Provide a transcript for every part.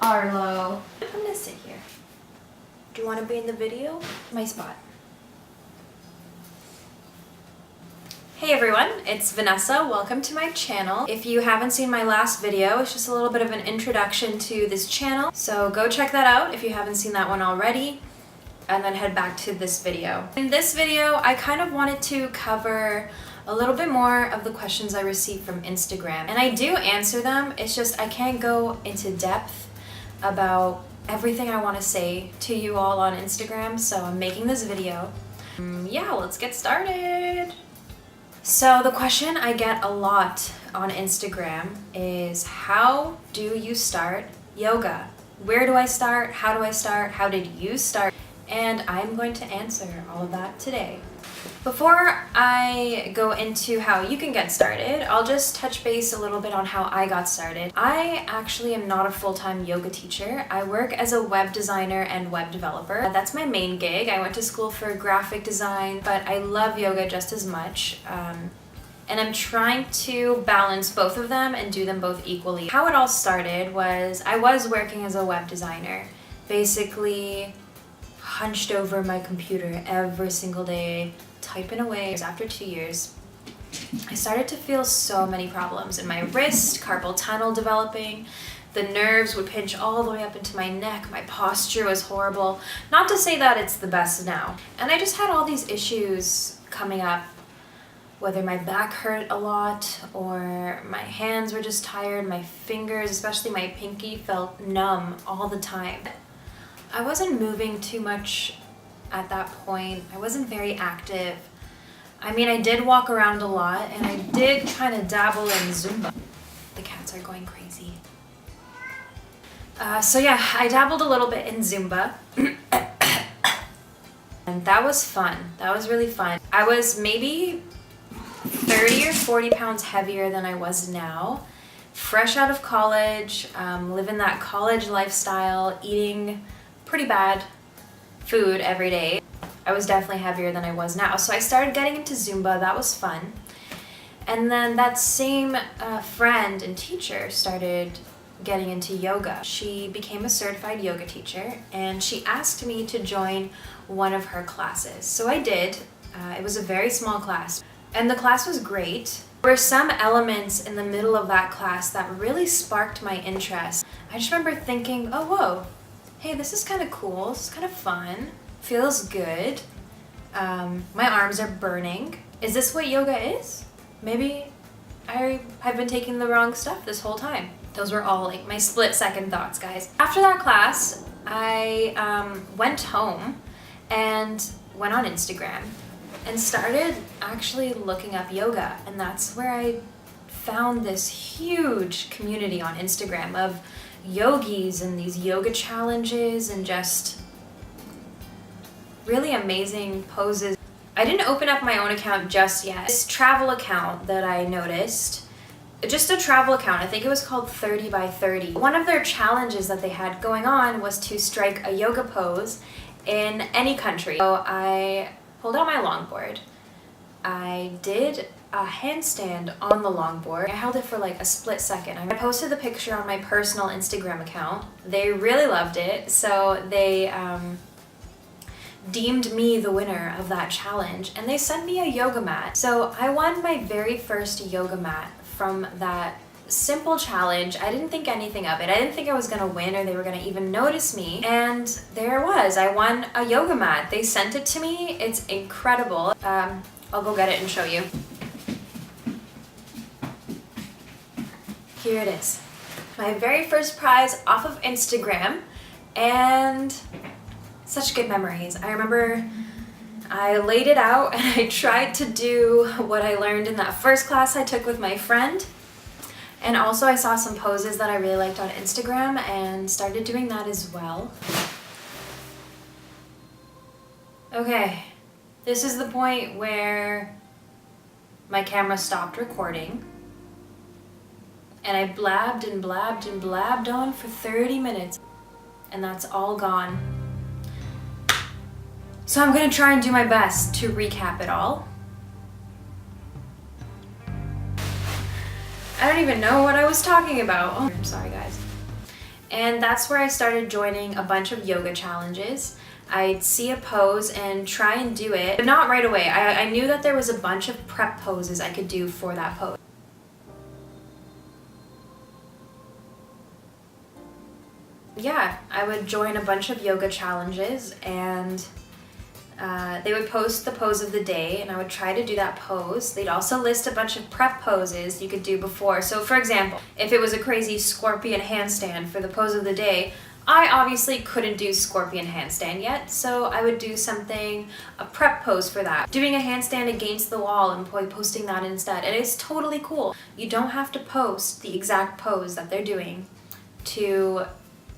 Arlo. I'm gonna sit here. Do you want to be in the video? My spot. Hey everyone, it's Vanessa. Welcome to my channel. If you haven't seen my last video, it's just a little bit of an introduction to this channel. So go check that out if you haven't seen that one already, and then head back to this video. In this video, I kind of wanted to cover a little bit more of the questions I received from Instagram. And I do answer them, it's just I can't go into depth about everything I want to say to you all on Instagram, so I'm making this video. Yeah, let's get started. So the question I get a lot on Instagram is, how do you start yoga? Where do I start? How do I start? How did you start? And I'm going to answer all of that today. Before I go into how you can get started, I'll just touch base a little bit on how I got started. I actually am not a full-time yoga teacher. I work as a web designer and web developer. That's my main gig. I went to school for graphic design, but I love yoga just as much. And I'm trying to balance both of them and do them both equally. How it all started was I was working as a web designer, basically hunched over my computer every single day, typing away. After 2 years, I started to feel so many problems in my wrist, carpal tunnel developing, the nerves would pinch all the way up into my neck, my posture was horrible. Not to say that it's the best now. And I just had all these issues coming up, whether my back hurt a lot or my hands were just tired, my fingers, especially my pinky, felt numb all the time. I wasn't moving too much at that point. I wasn't very active. I mean, I did walk around a lot and I did kind of dabble in Zumba. The cats are going crazy. So yeah, I dabbled a little bit in Zumba. And that was fun. That was really fun. I was maybe 30 or 40 pounds heavier than I was now. Fresh out of college, living that college lifestyle, eating pretty bad food every day. I was definitely heavier than I was now. So I started getting into Zumba. That was fun. And then that same friend and teacher started getting into yoga. She became a certified yoga teacher and she asked me to join one of her classes. So I did. It was a very small class and the class was great. There were some elements in the middle of that class that really sparked my interest. I just remember thinking, oh, whoa, hey, this is kind of cool, this is kind of fun, feels good. My arms are burning. Is this what yoga is? Maybe I have been taking the wrong stuff this whole time. Those were all like my split-second thoughts, guys. After that class, I went home and went on Instagram and started actually looking up yoga. And that's where I found this huge community on Instagram of yogis and these yoga challenges and just really amazing poses. I didn't open up my own account just yet. This travel account that I noticed, just a travel account, I think it was called 30 by 30. One of their challenges that they had going on was to strike a yoga pose in any country. So I pulled out my longboard. I did a handstand on the longboard. I held it for like a split second. I posted the picture on my personal Instagram account. They really loved it, so they deemed me the winner of that challenge and they sent me a yoga mat. So I won my very first yoga mat from that simple challenge. I didn't think anything of it. I didn't think I was gonna win or they were gonna even notice me. And there it was. I won a yoga mat. They sent it to me. It's incredible. I'll go get it and show you. Here it is. My very first prize off of Instagram, and such good memories. I remember I laid it out and I tried to do what I learned in that first class I took with my friend. And also I saw some poses that I really liked on Instagram and started doing that as well. Okay, this is the point where my camera stopped recording. And I blabbed and blabbed and blabbed on for 30 minutes. And that's all gone. So I'm gonna try and do my best to recap it all. I don't even know what I was talking about. Oh, I'm sorry guys. And that's where I started joining a bunch of yoga challenges. I'd see a pose and try and do it, but not right away. I knew that there was a bunch of prep poses I could do for that pose. Yeah, I would join a bunch of yoga challenges, and they would post the pose of the day, and I would try to do that pose. They'd also list a bunch of prep poses you could do before. So for example, if it was a crazy scorpion handstand for the pose of the day, I obviously couldn't do scorpion handstand yet, so I would do a prep pose for that. Doing a handstand against the wall and posting that instead. It is totally cool. You don't have to post the exact pose that they're doing to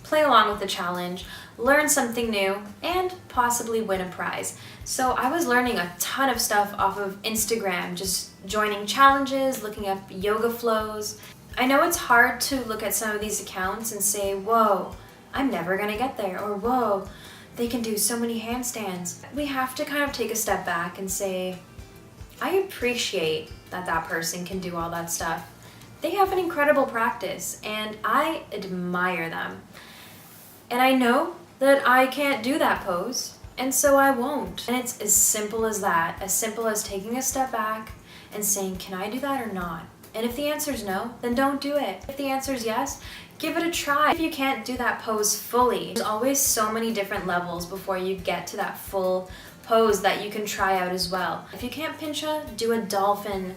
play along with the challenge, learn something new, and possibly win a prize. So I was learning a ton of stuff off of Instagram, just joining challenges, looking up yoga flows. I know it's hard to look at some of these accounts and say, whoa, I'm never gonna get there, or whoa, they can do so many handstands. We have to kind of take a step back and say, I appreciate that that person can do all that stuff. They have an incredible practice, and I admire them. And I know that I can't do that pose, and so I won't. And it's as simple as that, as simple as taking a step back and saying, can I do that or not? And if the answer is no, then don't do it. If the answer is yes, give it a try. If you can't do that pose fully, there's always so many different levels before you get to that full pose that you can try out as well. If you can't pincha, do a dolphin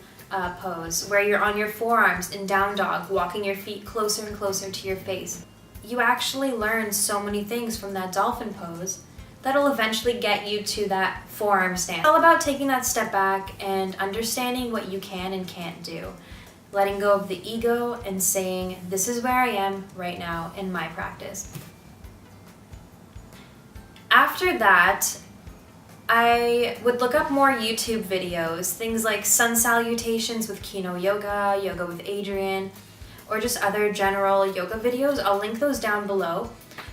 pose where you're on your forearms in down dog, walking your feet closer and closer to your face. You actually learn so many things from that dolphin pose that'll eventually get you to that forearm stand. It's all about taking that step back and understanding what you can and can't do. Letting go of the ego and saying, this is where I am right now in my practice. After that, I would look up more YouTube videos, things like sun salutations with Kino yoga, yoga with Adriene, or just other general yoga videos. I'll link those down below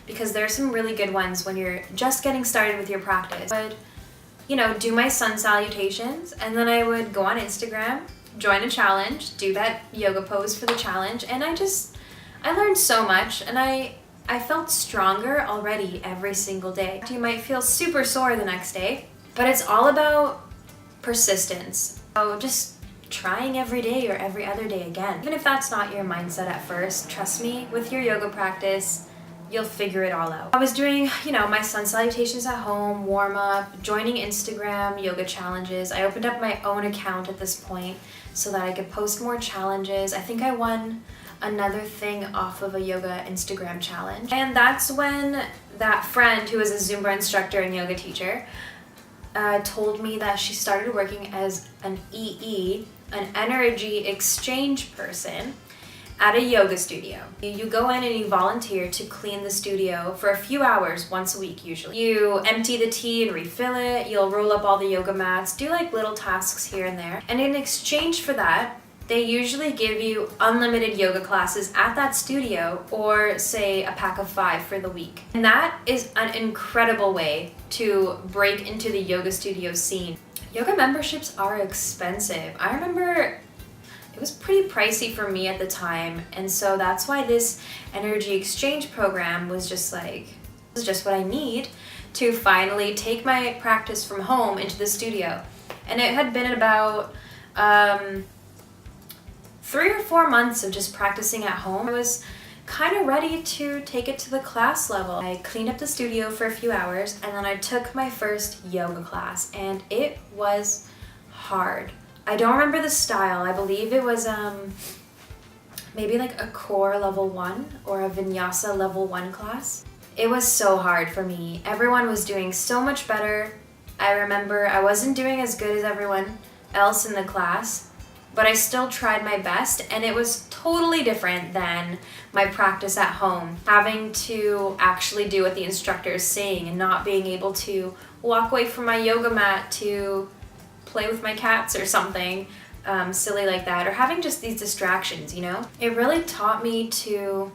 because there are some really good ones when you're just getting started with your practice. I would, do my sun salutations, and then I would go on Instagram, join a challenge, do that yoga pose for the challenge, and I learned so much, and I felt stronger already every single day. You might feel super sore the next day, but it's all about persistence. So just trying every day or every other day again. Even if that's not your mindset at first, trust me, with your yoga practice, you'll figure it all out. I was doing, my sun salutations at home, warm up, joining Instagram, yoga challenges. I opened up my own account at this point so that I could post more challenges. I think I won another thing off of a yoga Instagram challenge. And that's when that friend who was a Zumba instructor and yoga teacher told me that she started working as an EE, an energy exchange person, at a yoga studio. You go in and you volunteer to clean the studio for a few hours once a week usually. You empty the tea and refill it, you'll roll up all the yoga mats, do like little tasks here and there. And in exchange for that, they usually give you unlimited yoga classes at that studio, or say a pack of 5 for the week. And that is an incredible way to break into the yoga studio scene. Yoga memberships are expensive. I remember it was pretty pricey for me at the time, and so that's why this energy exchange program was just like, this is just what I need to finally take my practice from home into the studio. And it had been about 3 or 4 months of just practicing at home. I was kind of ready to take it to the class level. I cleaned up the studio for a few hours, and then I took my first yoga class, and it was hard. I don't remember the style. I believe it was maybe like a core level 1 or a vinyasa level 1 class. It was so hard for me. Everyone was doing so much better. I remember I wasn't doing as good as everyone else in the class, but I still tried my best, and it was totally different than my practice at home. Having to actually do what the instructor is saying and not being able to walk away from my yoga mat to play with my cats or something silly like that, or having just these distractions, It really taught me to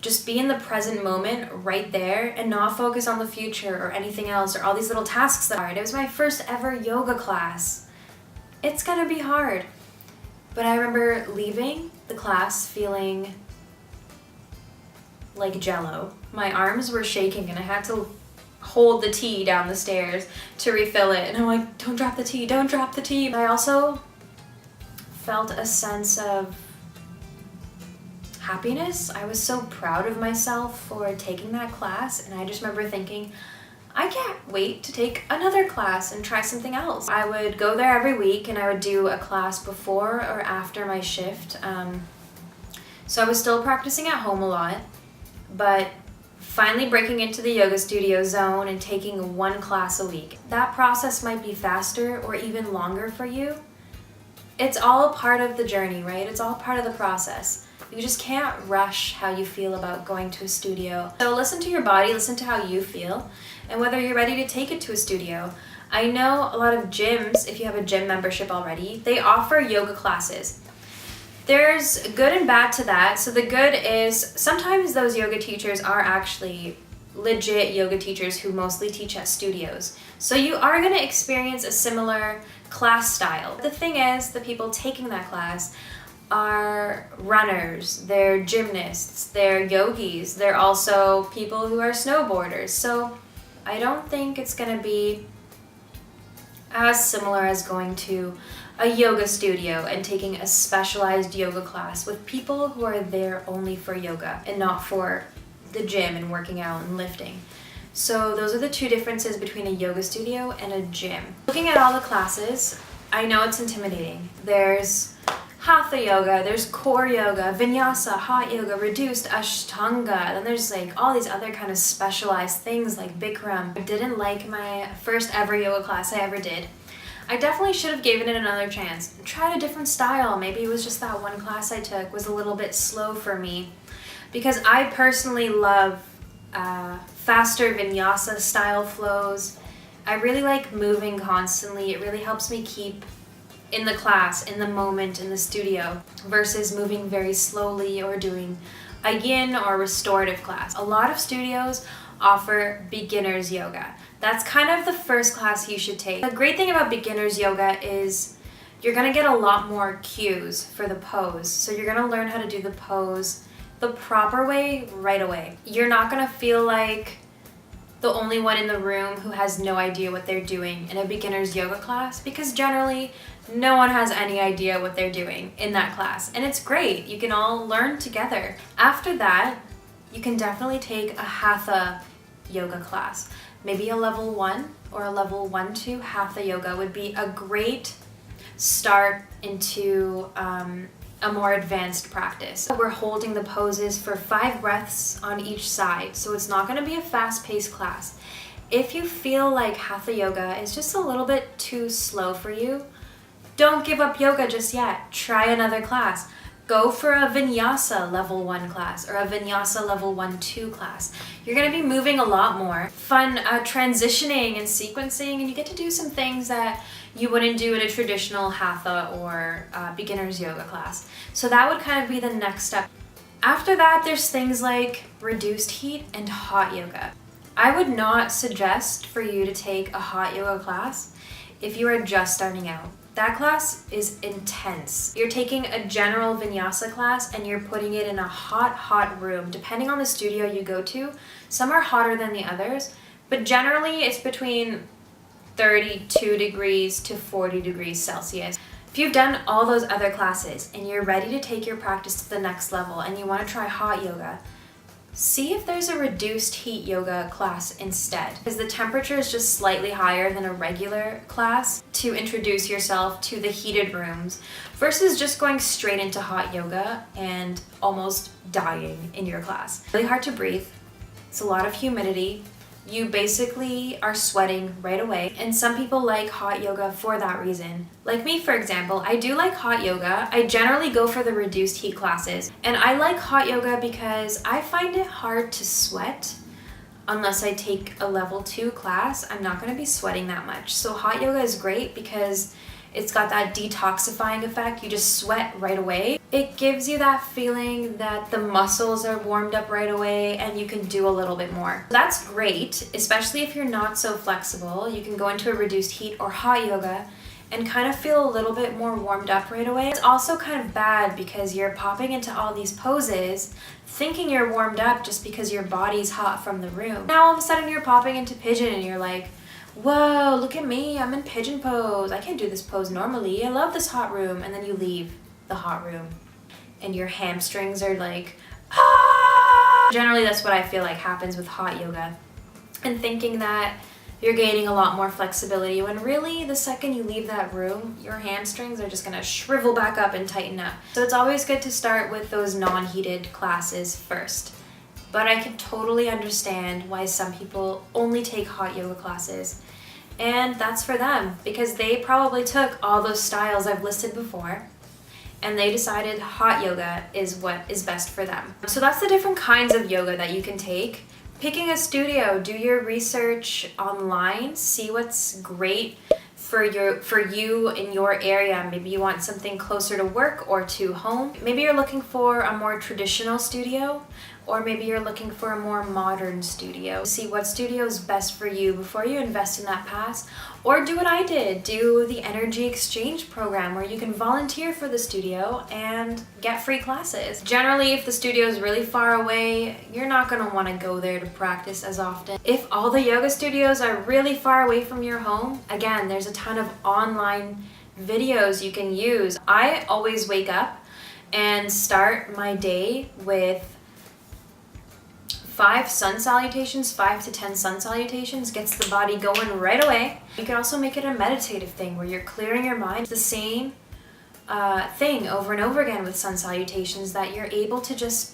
just be in the present moment right there and not focus on the future or anything else or all these little tasks that are. It was my first ever yoga class. It's gonna be hard. But I remember leaving the class feeling like jello. My arms were shaking and I had to hold the tea down the stairs to refill it. And I'm like, don't drop the tea, don't drop the tea. I also felt a sense of happiness. I was so proud of myself for taking that class, and I just remember thinking, I can't wait to take another class and try something else. I would go there every week and I would do a class before or after my shift. So I was still practicing at home a lot, but finally breaking into the yoga studio zone and taking one class a week. That process might be faster or even longer for you. It's all part of the journey, right? It's all part of the process. You just can't rush how you feel about going to a studio. So listen to your body, listen to how you feel, and whether you're ready to take it to a studio. I know a lot of gyms, if you have a gym membership already, they offer yoga classes. There's good and bad to that. So the good is sometimes those yoga teachers are actually legit yoga teachers who mostly teach at studios. So you are going to experience a similar class style. The thing is, the people taking that class are runners, they're gymnasts, they're yogis, they're also people who are snowboarders. So I don't think it's going to be as similar as going to a yoga studio and taking a specialized yoga class with people who are there only for yoga and not for the gym and working out and lifting. So those are the two differences between a yoga studio and a gym. Looking at all the classes, I know it's intimidating. There's Hatha yoga, there's core yoga, vinyasa, hot yoga, reduced, Ashtanga, then there's like all these other kind of specialized things like Bikram. I didn't like my first ever yoga class I ever did. I definitely should have given it another chance. Tried a different style. Maybe it was just that one class I took was a little bit slow for me, because I personally love faster vinyasa style flows. I really like moving constantly. It really helps me keep in the class, in the moment, in the studio, versus moving very slowly or doing a yin or restorative class. A lot of studios offer beginners yoga. That's kind of the first class you should take. The great thing about beginners yoga is you're gonna get a lot more cues for the pose. So you're gonna learn how to do the pose the proper way right away. You're not gonna feel like the only one in the room who has no idea what they're doing in a beginner's yoga class, because generally no one has any idea what they're doing in that class, and it's great. You can all learn together. After that, you can definitely take a Hatha yoga class. Maybe a level 1 or a level 1-2 Hatha yoga would be a great start into a more advanced practice. We're holding the poses for 5 breaths on each side, so it's not going to be a fast-paced class. If you feel like Hatha yoga is just a little bit too slow for you, don't give up yoga just yet. Try another class. Go for a vinyasa level 1 class or a vinyasa level 1-2 class. You're going to be moving a lot more. Fun transitioning and sequencing, and you get to do some things that you wouldn't do in a traditional Hatha or beginner's yoga class. So that would kind of be the next step. After that, there's things like reduced heat and hot yoga. I would not suggest for you to take a hot yoga class if you are just starting out. That class is intense. You're taking a general vinyasa class and you're putting it in a hot room. Depending on the studio you go to, some are hotter than the others, but generally it's between 32 degrees to 40 degrees Celsius. If you've done all those other classes and you're ready to take your practice to the next level and you want to try hot yoga, see if there's a reduced heat yoga class instead, because the temperature is just slightly higher than a regular class to introduce yourself to the heated rooms versus just going straight into hot yoga and almost dying in your class. Really hard to breathe. It's a lot of humidity. You basically are sweating right away, and some people like hot yoga for that reason. Like me, for example, I do like hot yoga. I generally go for the reduced heat classes, and I like hot yoga because I find it hard to sweat. Unless I take a level 2 class, I'm not going to be sweating that much. So hot yoga is great because it's got that detoxifying effect. You just sweat right away. It gives you that feeling that the muscles are warmed up right away and you can do a little bit more. That's great, especially if you're not so flexible. You can go into a reduced heat or hot yoga and kind of feel a little bit more warmed up right away. It's also kind of bad because you're popping into all these poses thinking you're warmed up just because your body's hot from the room. Now all of a sudden you're popping into pigeon and you're like, whoa, look at me, I'm in pigeon pose. I can't do this pose normally. I love this hot room. And then you leave the hot room and your hamstrings are like, ah! Generally that's what I feel like happens with hot yoga, and thinking that you're gaining a lot more flexibility when really the second you leave that room, your hamstrings are just gonna shrivel back up and tighten up. So it's always good to start with those non-heated classes first. But I can totally understand why some people only take hot yoga classes. And that's for them, because they probably took all those styles I've listed before and they decided hot yoga is what is best for them. So that's the different kinds of yoga that you can take. Picking a studio, do your research online, see what's great for you in your area. Maybe you want something closer to work or to home. Maybe you're looking for a more traditional studio, or maybe you're looking for a more modern studio. See what studio is best for you before you invest in that pass. Or do what I did, do the energy exchange program where you can volunteer for the studio and get free classes. Generally, if the studio is really far away, you're not gonna wanna go there to practice as often. If all the yoga studios are really far away from your home, again, there's a ton of online videos you can use. I always wake up and start my day with 5 sun salutations, 5 to 10 sun salutations, gets the body going right away. You can also make it a meditative thing where you're clearing your mind. It's the same thing over and over again with sun salutations, that you're able to just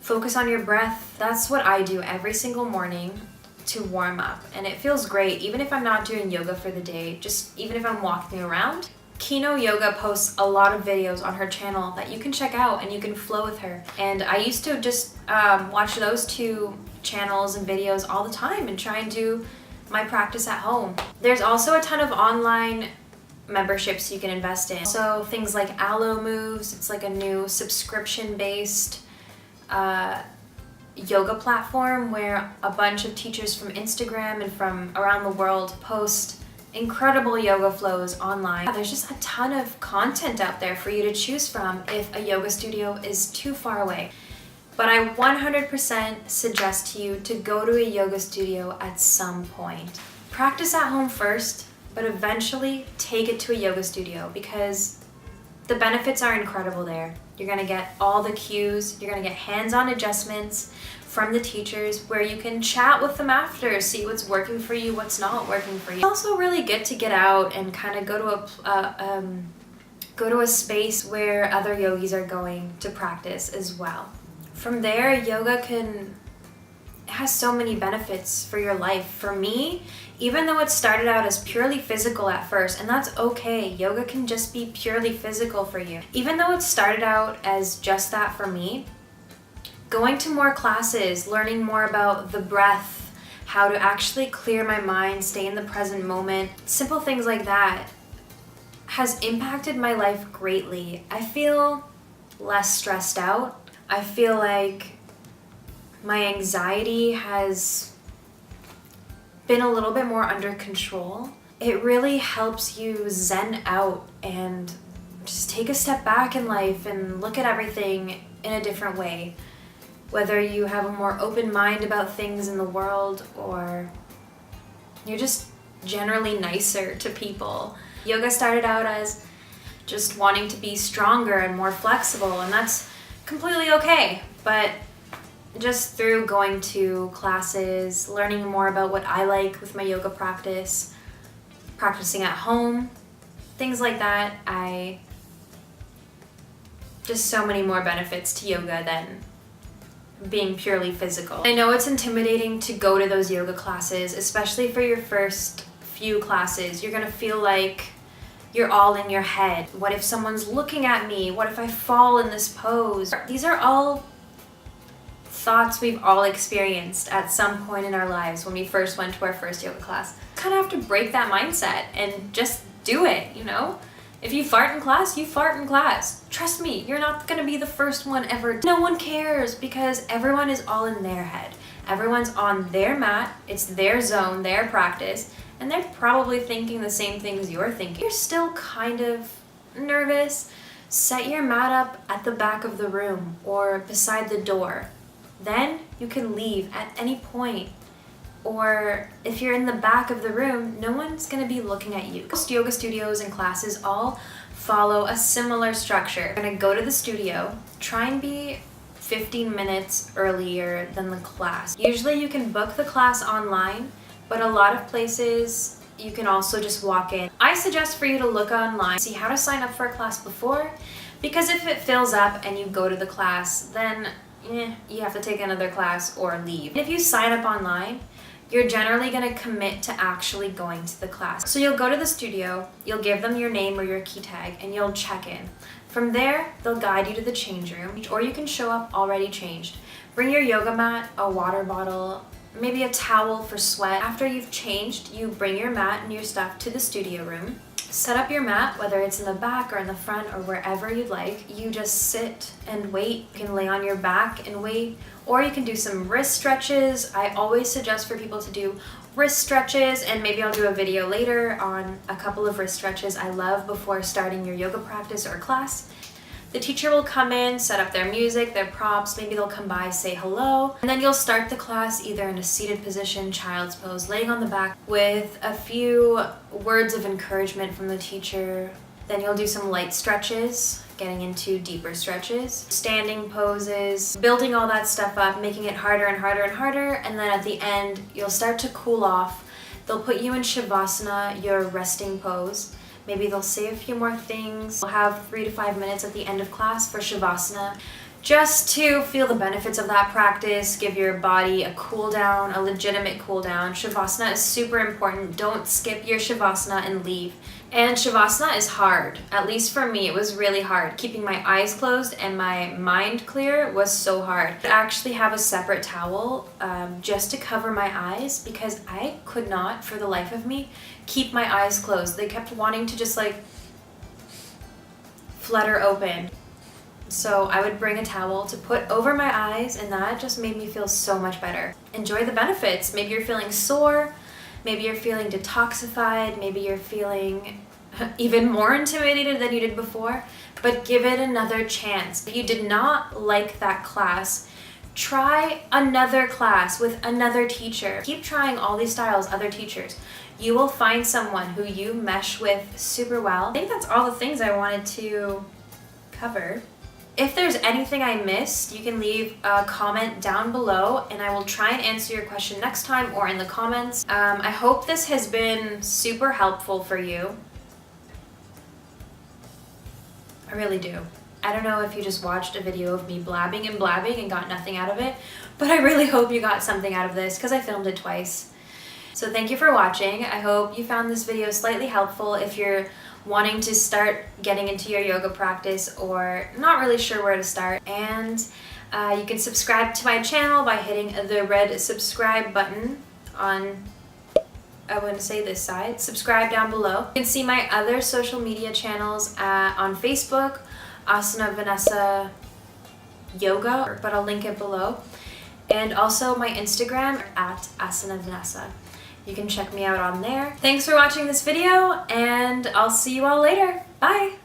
focus on your breath. That's what I do every single morning to warm up, and it feels great even if I'm not doing yoga for the day, just even if I'm walking around. Kino Yoga posts a lot of videos on her channel that you can check out and you can flow with her. And I used to just watch those 2 channels and videos all the time and try and do my practice at home. There's also a ton of online memberships you can invest in. So things like Aloe Moves, it's like a new subscription-based yoga platform where a bunch of teachers from Instagram and from around the world post incredible yoga flows online. There's just a ton of content out there for you to choose from if a yoga studio is too far away. But I 100% suggest to you to go to a yoga studio at some point. Practice at home first, but eventually take it to a yoga studio because the benefits are incredible there. You're gonna get all the cues, you're gonna get hands-on adjustments from the teachers where you can chat with them after, see what's working for you, what's not working for you. It's also really good to get out and kind of go to a space where other yogis are going to practice as well. From there, yoga has so many benefits for your life. For me, even though it started out as purely physical at first, and that's okay, yoga can just be purely physical for you. Even though it started out as just that for me, going to more classes, learning more about the breath, how to actually clear my mind, stay in the present moment, simple things like that has impacted my life greatly. I feel less stressed out. I feel like my anxiety has been a little bit more under control. It really helps you zen out and just take a step back in life and look at everything in a different way. Whether you have a more open mind about things in the world or you're just generally nicer to people. Yoga started out as just wanting to be stronger and more flexible, and that's completely okay. But just through going to classes, learning more about what I like with my yoga practice, practicing at home, things like that, just so many more benefits to yoga than being purely physical. I know it's intimidating to go to those yoga classes, especially for your first few classes. You're gonna feel like you're all in your head. What if someone's looking at me? What if I fall in this pose? These are all thoughts we've all experienced at some point in our lives when we first went to our first yoga class. Kind of have to break that mindset and just do it, you know? If you fart in class, you fart in class. Trust me, you're not gonna be the first one ever. No one cares because everyone is all in their head. Everyone's on their mat, it's their zone, their practice, and they're probably thinking the same things you're thinking. You're still kind of nervous. Set your mat up at the back of the room or beside the door. Then you can leave at any point. Or if you're in the back of the room, no one's gonna be looking at you. Most yoga studios and classes all follow a similar structure. You're gonna go to the studio, try and be 15 minutes earlier than the class. Usually you can book the class online, but a lot of places you can also just walk in. I suggest for you to look online, see how to sign up for a class before, because if it fills up and you go to the class, then you have to take another class or leave. If you sign up online, you're generally going to commit to actually going to the class. So you'll go to the studio, you'll give them your name or your key tag, and you'll check in. From there, they'll guide you to the change room, or you can show up already changed. Bring your yoga mat, a water bottle, maybe a towel for sweat. After you've changed, you bring your mat and your stuff to the studio room. Set up your mat, whether it's in the back or in the front or wherever you'd like. You just sit and wait. You can lay on your back and wait, or you can do some wrist stretches. I always suggest for people to do wrist stretches, and maybe I'll do a video later on a couple of wrist stretches I love before starting your yoga practice or class. The teacher will come in, set up their music, their props, maybe they'll come by, say hello, and then you'll start the class either in a seated position, child's pose, laying on the back with a few words of encouragement from the teacher. Then you'll do some light stretches, getting into deeper stretches, standing poses, building all that stuff up, making it harder and harder and harder, and then at the end, you'll start to cool off. They'll put you in Shavasana, your resting pose. Maybe they'll say a few more things. We'll have 3 to 5 minutes at the end of class for Shavasana, just to feel the benefits of that practice, give your body a cool down, a legitimate cool down. Shavasana is super important. Don't skip your Shavasana and leave. And Shavasana is hard. At least for me, it was really hard. Keeping my eyes closed and my mind clear was so hard. I actually have a separate towel just to cover my eyes, because I could not, for the life of me, keep my eyes closed. They kept wanting to just like flutter open. So I would bring a towel to put over my eyes, and that just made me feel so much better. Enjoy the benefits. Maybe you're feeling sore, maybe you're feeling detoxified, maybe you're feeling even more intimidated than you did before, but give it another chance. If you did not like that class, try another class with another teacher. Keep trying all these styles, other teachers. You will find someone who you mesh with super well. I think that's all the things I wanted to cover. If there's anything I missed, you can leave a comment down below and I will try and answer your question next time or in the comments. I hope this has been super helpful for you. I really do. I don't know if you just watched a video of me blabbing and got nothing out of it, but I really hope you got something out of this because I filmed it twice. So thank you for watching. I hope you found this video slightly helpful if you're wanting to start getting into your yoga practice or not really sure where to start. And you can subscribe to my channel by hitting the red subscribe button on, I want to say this side. Subscribe down below. You can see my other social media channels on Facebook, Asana Vanessa Yoga, but I'll link it below. And also my Instagram at Asana Vanessa. You can check me out on there. Thanks for watching this video, and I'll see you all later. Bye!